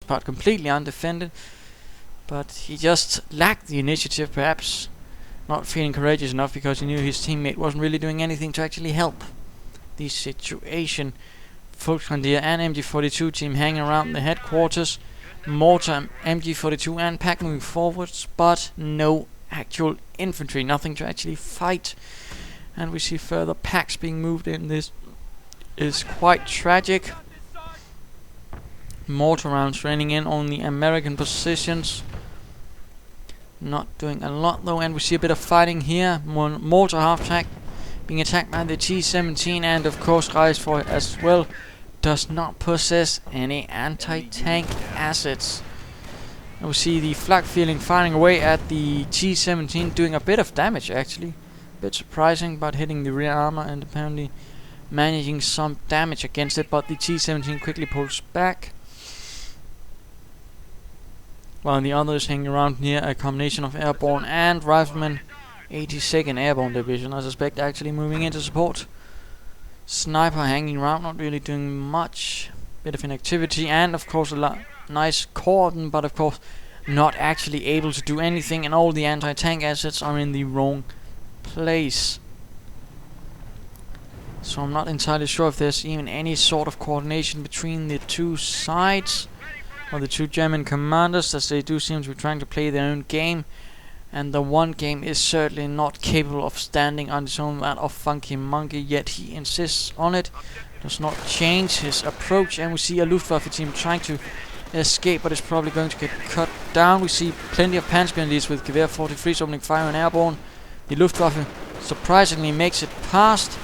part completely undefended. But he just lacked the initiative, perhaps not feeling courageous enough because he knew his teammate wasn't really doing anything to actually help the situation. Volksgrenadier and MG42 team hanging around the headquarters. Mortar, MG42 and pack moving forwards, but no actual infantry, nothing to actually fight. And we see further packs being moved in. This is quite tragic. Mortar rounds raining in on the American positions. Not doing a lot though, and we see a bit of fighting here. Mortar half-track being attacked by the T-17, and of course rejfor as well does not possess any anti-tank assets. And we see the flak feeling firing away at the T-17, doing a bit of damage actually. A bit surprising, but hitting the rear armor and apparently managing some damage against it, but the T-17 quickly pulls back. While the others hang around near a combination of Airborne and Riflemen. 82nd Airborne Division, I suspect, actually moving into support. Sniper hanging around, not really doing much. Bit of inactivity, and of course a nice cordon, but of course not actually able to do anything, and all the anti-tank assets are in the wrong place. So I'm not entirely sure if there's even any sort of coordination between the two sides, or the two German commanders, as they do seem to be trying to play their own game. And the one game is certainly not capable of standing on its own, that of funkymonkey, yet he insists on it. Does not change his approach, and we see a Luftwaffe team trying to escape, but it's probably going to get cut down. We see plenty of Panzer Elite with Gewehr 43s opening fire on Airborne. The Luftwaffe surprisingly makes it past.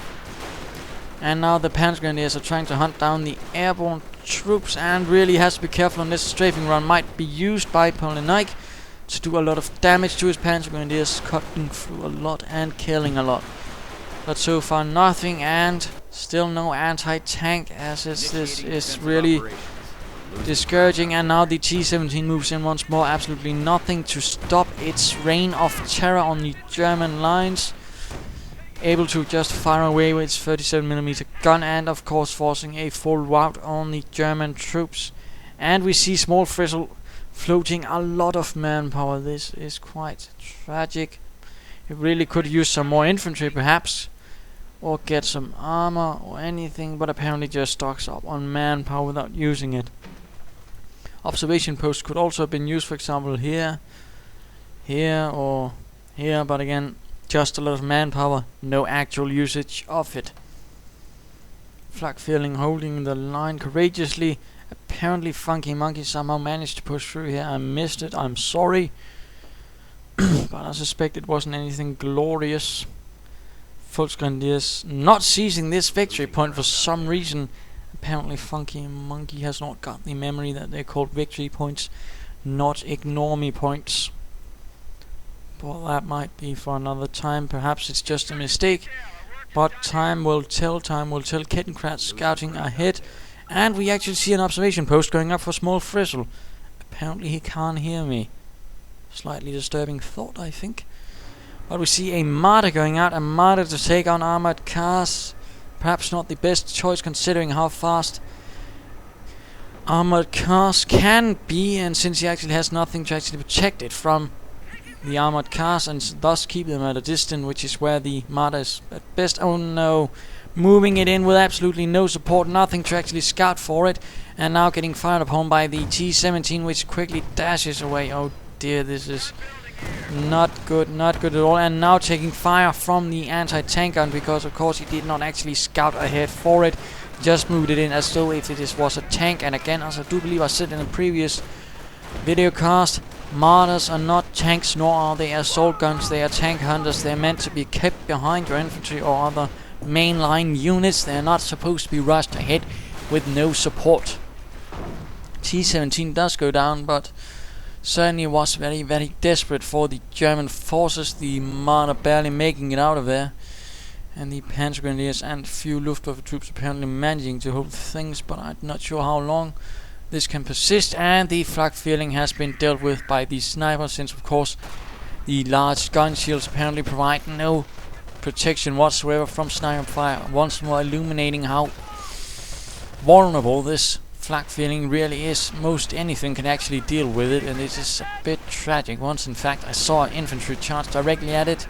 And now the Panzer Grenadiers are trying to hunt down the Airborne troops, and really has to be careful on this. Strafing run might be used by pontan1ke to do a lot of damage to his Panzer Grenadiers, cutting through a lot and killing a lot. But so far nothing, and still no anti-tank assets. This is really discouraging, and now the T-17 moves in once more. Absolutely nothing to stop its reign of terror on the German lines. Able to just fire away with its 37mm gun, and of course forcing a full rout on the German troops. And we see Smallfrizl floating a lot of manpower. This is quite tragic. It really could use some more infantry perhaps, or get some armor or anything, but apparently just stocks up on manpower without using it. Observation posts could also have been used, for example here, or here, but again, just a lot of manpower, no actual usage of it. Flak feeling holding the line courageously. Apparently funkymonkey somehow managed to push through here. I missed it, I'm sorry. But I suspect it wasn't anything glorious. Volksgrenadiers not seizing this victory point for some reason. Apparently funkymonkey has not got the memory that they called victory points, not ignore me points. But that might be for another time. Perhaps it's just a mistake. But time will tell, Kettenkratz scouting ahead. And we actually see an observation post going up for Smallfrizl. Apparently he can't hear me. Slightly disturbing thought, I think. But we see a Marder going out, a Marder to take on armored cars. Perhaps not the best choice considering how fast armored cars can be, and since he actually has nothing to actually protect it from the armored cars, and thus keep them at a distance, which is where the Marder is at best. Oh no, moving it in with absolutely no support, nothing to actually scout for it, and now getting fired upon by the T-17, which quickly dashes away. Oh dear, this is not good at all. And now taking fire from the anti-tank gun, because of course he did not actually scout ahead for it, just moved it in as though if it was a tank. And again, as I do believe I said in a previous video cast, Marders are not tanks, nor are they assault guns. They are tank hunters. They're meant to be kept behind your infantry or other mainline units. They're not supposed to be rushed ahead with no support. T-17 does go down, but certainly was very, very desperate for the German forces. The Marder barely making it out of there, and the Panzer Grenadiers and few Luftwaffe troops apparently managing to hold things, but I'm not sure how long this can persist. And the flak feeling has been dealt with by the sniper, since of course the large gun shields apparently provide no protection whatsoever from sniper fire, once more illuminating how vulnerable this flak feeling really is. Most anything can actually deal with it, and this is a bit tragic. Once, in fact, I saw an infantry charge directly at it,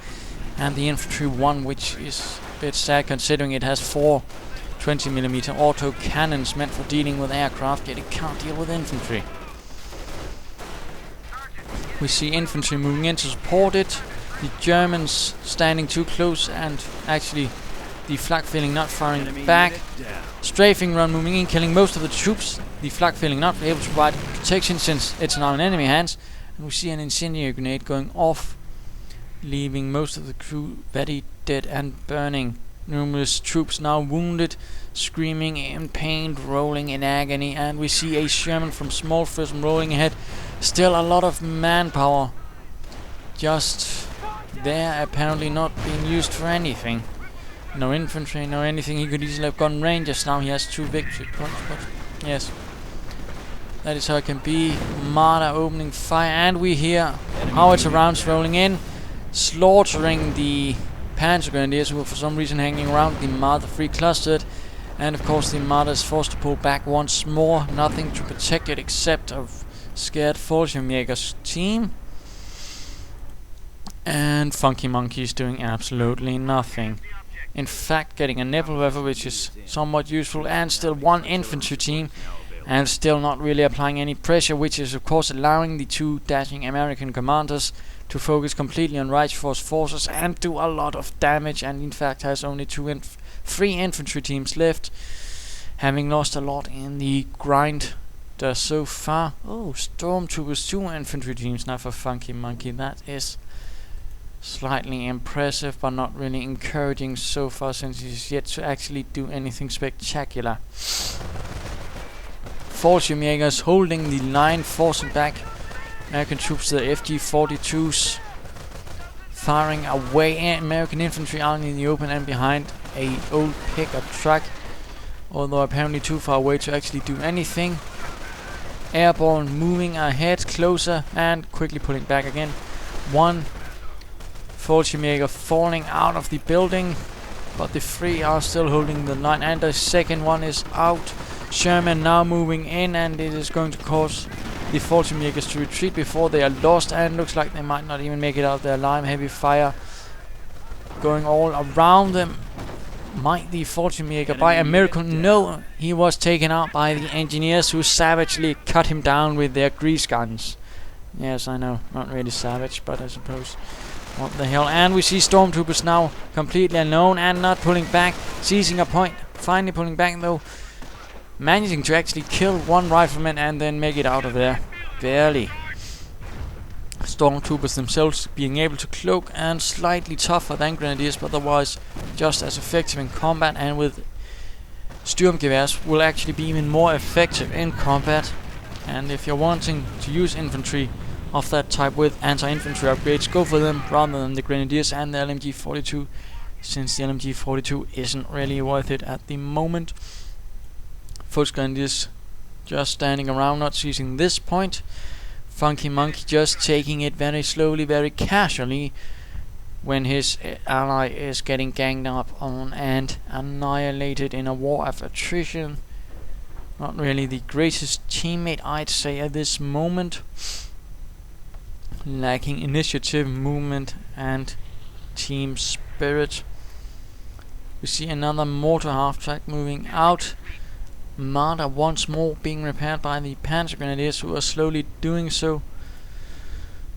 and the infantry won, which is a bit sad considering it has 4 20mm auto cannons meant for dealing with aircraft, yet it can't deal with infantry. We see infantry moving in to support it, the Germans standing too close and actually the flak feeling not firing back. Strafing run moving in, killing most of the troops. The flak feeling not able to provide protection since it's now in enemy hands. And we see an incendiary grenade going off, leaving most of the crew very dead and burning. Numerous troops now wounded, screaming in pain, rolling in agony, and we see a Sherman from Smallfrizl rolling ahead. Still a lot of manpower just there, apparently not being used for anything. No infantry, no anything. He could easily have gone Rangers. Now he has 2 victory points, but yes, that is how it can be. Marder opening fire, and we hear howitzer rounds rolling in, slaughtering the Panzer Grenadiers, who are for some reason hanging around. The Marder 3 clustered, and of course the Marder is forced to pull back once more. Nothing to protect it except a scared funkymonkey's team. And funkymonkey is doing absolutely nothing. In fact, getting a nipple rifle, which is somewhat useful, and still 1 infantry team, and still not really applying any pressure, which is of course allowing the 2 dashing American commanders to focus completely on rejfor's forces and do a lot of damage, and in fact has only 3 infantry teams left, having lost a lot in the grind so far. Oh, stormtroopers, 2 infantry teams now for funkymonkey. That is slightly impressive, but not really encouraging so far, since he's yet to actually do anything spectacular. Fallschirmjägers holding the line, forcing back American troops to the FG-42s, firing away American infantry out in the open and behind a old pickup truck, although apparently too far away to actually do anything. Airborne moving ahead, closer, and quickly pulling back again. 1 Fallschirmjäger falling out of the building, but the 3 are still holding the line, and the second one is out. Sherman now moving in, and it is going to cause the Fallschirmjägers to retreat before they are lost, and looks like they might not even make it out there alive. Heavy fire going all around them. Might the Fallschirmjäger by a miracle? No, he was taken out by the engineers, who savagely cut him down with their grease guns. Yes, I know, not really savage, but I suppose. What the hell? And we see stormtroopers now completely alone and not pulling back, seizing a point, finally pulling back though, managing to actually kill 1 rifleman and then make it out of there. Barely. Stormtroopers themselves being able to cloak and slightly tougher than grenadiers, but otherwise just as effective in combat, and with Sturmgewehren will actually be even more effective in combat. And if you're wanting to use infantry of that type with anti-infantry upgrades, go for them rather than the grenadiers and the LMG-42, since the LMG-42 isn't really worth it at the moment. Foot grenadiers just standing around, not seizing this point. funkymonkey just taking it very slowly, very casually, when his ally is getting ganged up on and annihilated in a war of attrition. Not really the greatest teammate, I'd say, at this moment. Lacking initiative, movement, and team spirit. We see another mortar half-track moving out. Marder once more being repaired by the Panzer Grenadiers, who are slowly doing so.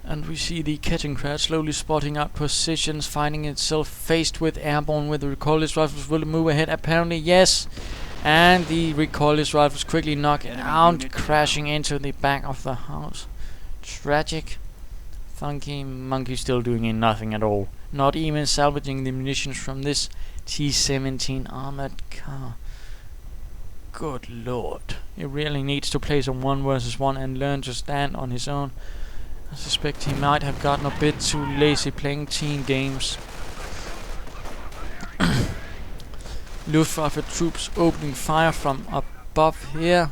And we see the Kettenkrad slowly spotting out positions, finding itself faced with Airborne with the recoilless rifles. Will it move ahead? Apparently yes. And the recoilless rifles quickly knock it out, crashing into the back of the house. Tragic. funkymonkey still doing nothing at all. Not even salvaging the munitions from this T-17 armored car. Good lord. He really needs to play some 1 versus 1 and learn to stand on his own. I suspect he might have gotten a bit too lazy playing team games. Luftwaffe troops opening fire from above here.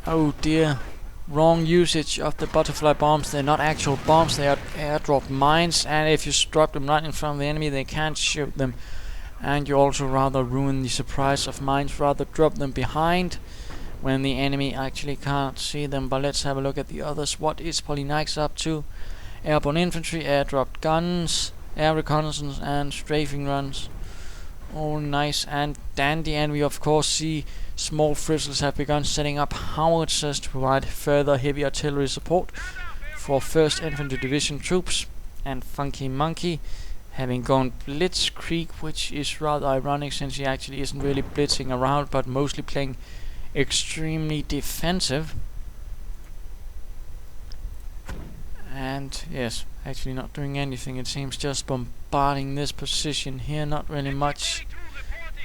Oh dear. Wrong usage of the butterfly bombs. They're not actual bombs, they are airdrop mines, and if you drop them right in front of the enemy, they can't shoot them. And you also rather ruin the surprise of mines, rather drop them behind. when the enemy actually can't see them. But let's have a look at the others. What is pontan1ke up to? Airborne infantry, airdropped guns, air reconnaissance and strafing runs. All nice and dandy. And we of course see Smallfrizls have begun setting up howitzers to provide further heavy artillery support for 1st Infantry Division troops. And funkymonkey having gone blitzkrieg, which is rather ironic since he actually isn't really blitzing around but mostly playing extremely defensive. And yes, actually not doing anything, it seems, just bombarding this position here. Not really much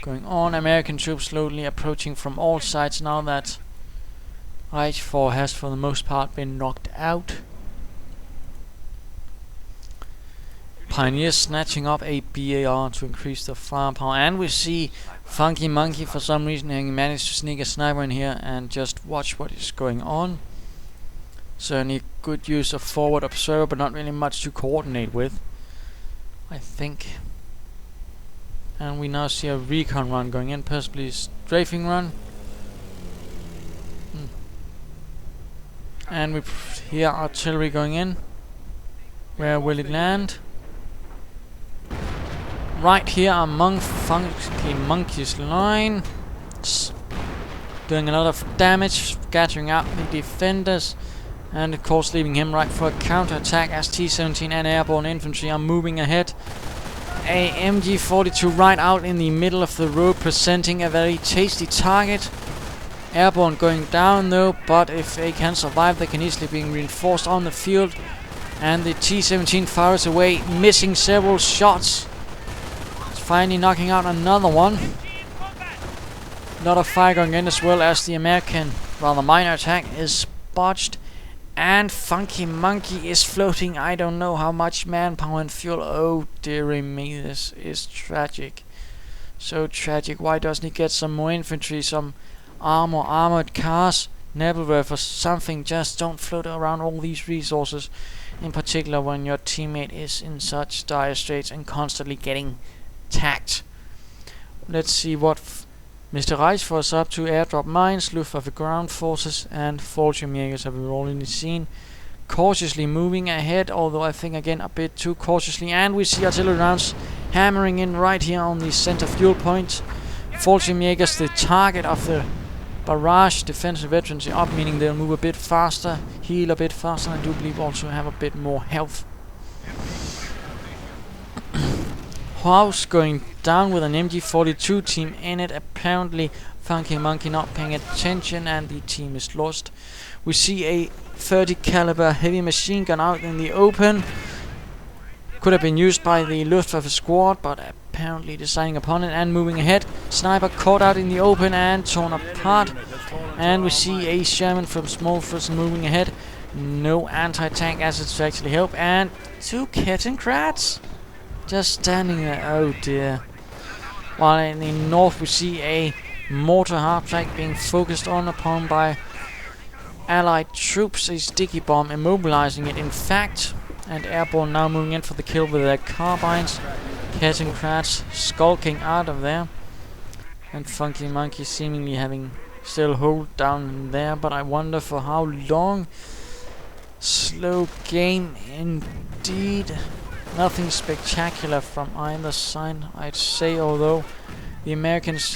going on. American troops slowly approaching from all sides now that rejfor has for the most part been knocked out. Pioneers snatching up a BAR to increase the firepower, and we see funkymonkey for some reason having managed to sneak a sniper in here and just watch what is going on. Certainly good use of forward observer, but not really much to coordinate with, I think. And we now see a recon run going in, possibly a strafing run. And we hear artillery going in. Where will it land? Right here among funkymonkey's line. Doing a lot of damage, scattering out the defenders. And of course leaving him right for a counter-attack as T-17 and airborne infantry are moving ahead. A MG42 right out in the middle of the road, presenting a very tasty target. Airborne going down though, but if they can survive they can easily be reinforced on the field. And the T-17 fires away, missing several shots. It's finally knocking out another one. A lot of fire going in, as well as the American rather minor attack is botched. And funkymonkey is floating I don't know how much manpower and fuel. Oh dearie me, this is tragic. So tragic. Why doesn't he get some more infantry, some armored cars, Nebelwerfer, something? Just don't float around all these resources, in particular when your teammate is in such dire straits and constantly getting tacked. Let's see what Mr. rejfor is up to. Airdrop mines, Luftwaffe ground forces, and Fallschirmjägers have we already seen. Cautiously moving ahead, although I think again a bit too cautiously. And we see artillery rounds hammering in right here on the center fuel point. Fallschirmjägers, the target of the barrage defensive veterans, are up, meaning they'll move a bit faster, heal a bit faster, and I do believe also have a bit more health. House going down with an MG42 team in it. Apparently funkymonkey not paying attention and the team is lost. We see a 30 caliber heavy machine gun out in the open. Could have been used by the Luftwaffe squad, but apparently deciding upon it and moving ahead. Sniper caught out in the open and torn apart. And we see a Sherman from Smallfrizl moving ahead. No anti-tank assets to actually help, and 2 Kettenkrats just standing there. Oh dear. While in the north we see a mortar half-track being focused on upon by allied troops. A sticky bomb immobilizing it, in fact. And airborne now moving in for the kill with their carbines. Kettenkrats skulking out of there. And funkymonkey seemingly having still hold down there, but I wonder for how long. Slow game indeed. Nothing spectacular from either side, I'd say, although the Americans